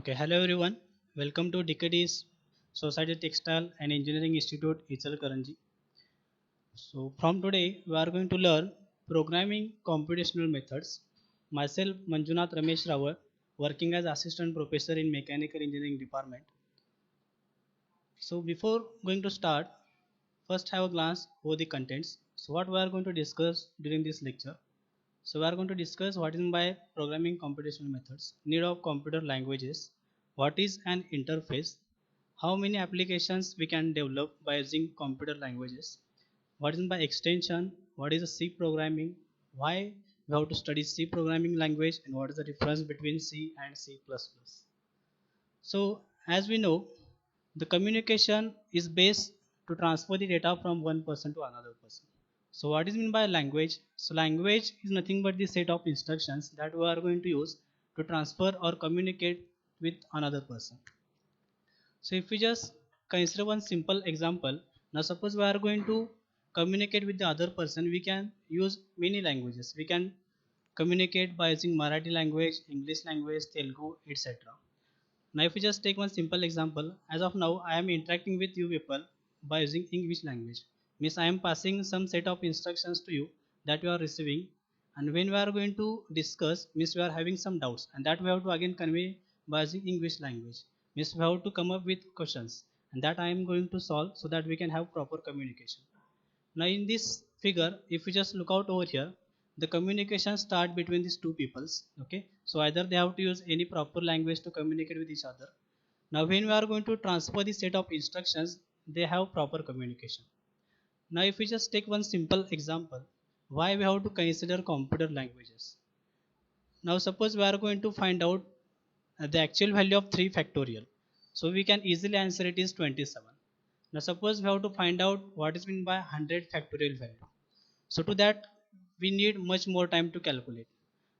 Okay, hello everyone. Welcome to DKD's Society Textile and Engineering Institute, Ichalkaranji. So, from today, we are going to learn programming computational methods. Myself, Manjunath Ramesh Rawat, working as assistant professor in Mechanical Engineering Department. So, before going to start, first have a glance over the contents. So, what we are going to discuss during this lecture. So we are going to discuss what is meant by programming computational methods, need of computer languages, what is an interface, how many applications we can develop by using computer languages, what is meant by extension, what is a C programming, why we have to study C programming language, and what is the difference between C and C++. So as we know, the communication is based to transfer the data from one person to another person. So what is meant by language? So language is nothing but the set of instructions that we are going to use to transfer or communicate with another person. So if we just consider one simple example, now suppose we are going to communicate with the other person, we can use many languages. We can communicate by using Marathi language, English language, Telugu, etc. Now, if we just take one simple example, as of now, I am interacting with you people by using English language. Means I am passing some set of instructions to you that you are receiving, and when we are going to discuss, means we are having some doubts, and that we have to again convey by using English language. Means we have to come up with questions, and that I am going to solve so that we can have proper communication. Now in this figure, if we just look out over here, the communication start between these two peoples. Okay, so either they have to use any proper language to communicate with each other. Now when we are going to transfer the set of instructions, they have proper communication. Now if we just take one simple example, why we have to consider computer languages. Now suppose we are going to find out the actual value of 3 factorial. So we can easily answer it is 27. Now suppose we have to find out what is meant by 100 factorial value. So to that we need much more time to calculate.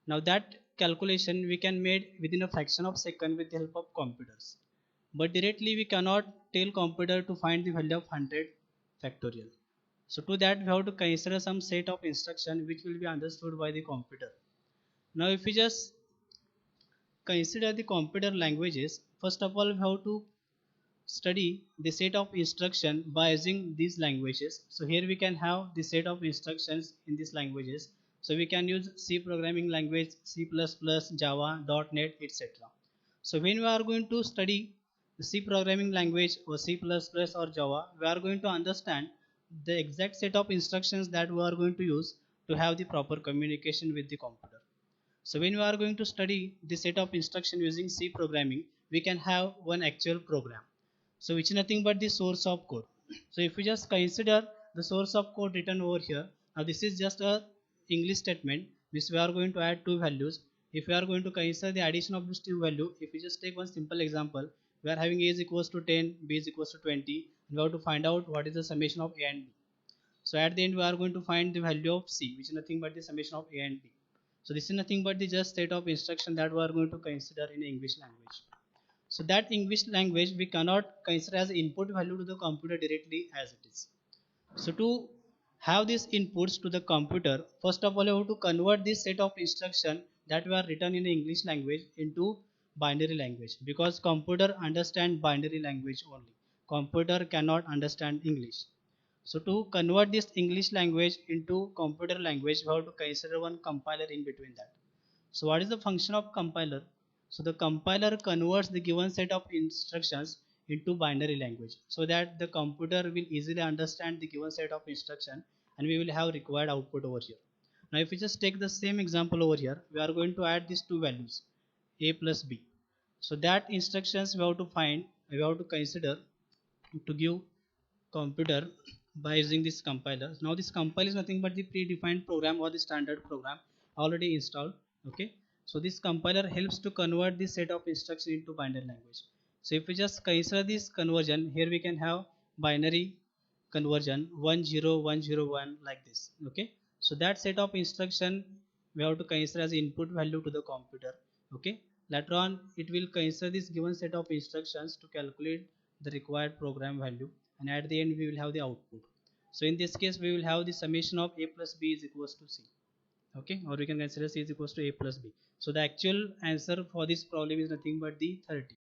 Now that calculation we can made within a fraction of second with the help of computers. But directly we cannot tell computer to find the value of 100 factorial. So to that we have to consider some set of instruction which will be understood by the computer. Now if we just consider the computer languages, first of all we have to study the set of instruction by using these languages. So here we can have the set of instructions in these languages. So we can use C programming language, C++, Java, .NET, etc. So when we are going to study the C programming language or C++ or Java, we are going to understand the exact set of instructions that we are going to use to have the proper communication with the computer. So when we are going to study the set of instruction using C programming, we can have one actual program. So which is nothing but the source of code. So if we just consider the source of code written over here, now this is just a English statement which we are going to add two values. If we are going to consider the addition of these two value, if we just take one simple example, we are having a is equals to 10, b is equals to 20, and we have to find out what is the summation of a and b. So at the end we are going to find the value of c, which is nothing but the summation of a and b. So this is nothing but the just set of instruction that we are going to consider in English language. So that English language we cannot consider as input value to the computer directly as it is. So to have these inputs to the computer, first of all you have to convert this set of instruction that were written in English language into binary language, because computer understand binary language only. Computer cannot understand English. So to convert this English language into computer language, we have to consider one compiler in between that. So what is the function of compiler? So the compiler converts the given set of instructions into binary language so that the computer will easily understand the given set of instruction and we will have required output over here. Now if we just take the same example over here, we are going to add these two values, a plus b. So that instructions we have to find, we have to consider to give computer by using this compiler. Now this compiler is nothing but the predefined program or the standard program already installed. Okay, so this compiler helps to convert this set of instruction into binary language. So if we just consider this conversion, here we can have binary conversion 10101 like this. Okay, so that set of instruction we have to consider as input value to the computer. Okay, later on it will consider this given set of instructions to calculate the required program value, and at the end we will have the output. So in this case we will have the summation of a plus b is equals to c. Okay, or we can consider c is equals to a plus b. So the actual answer for this problem is nothing but the 30.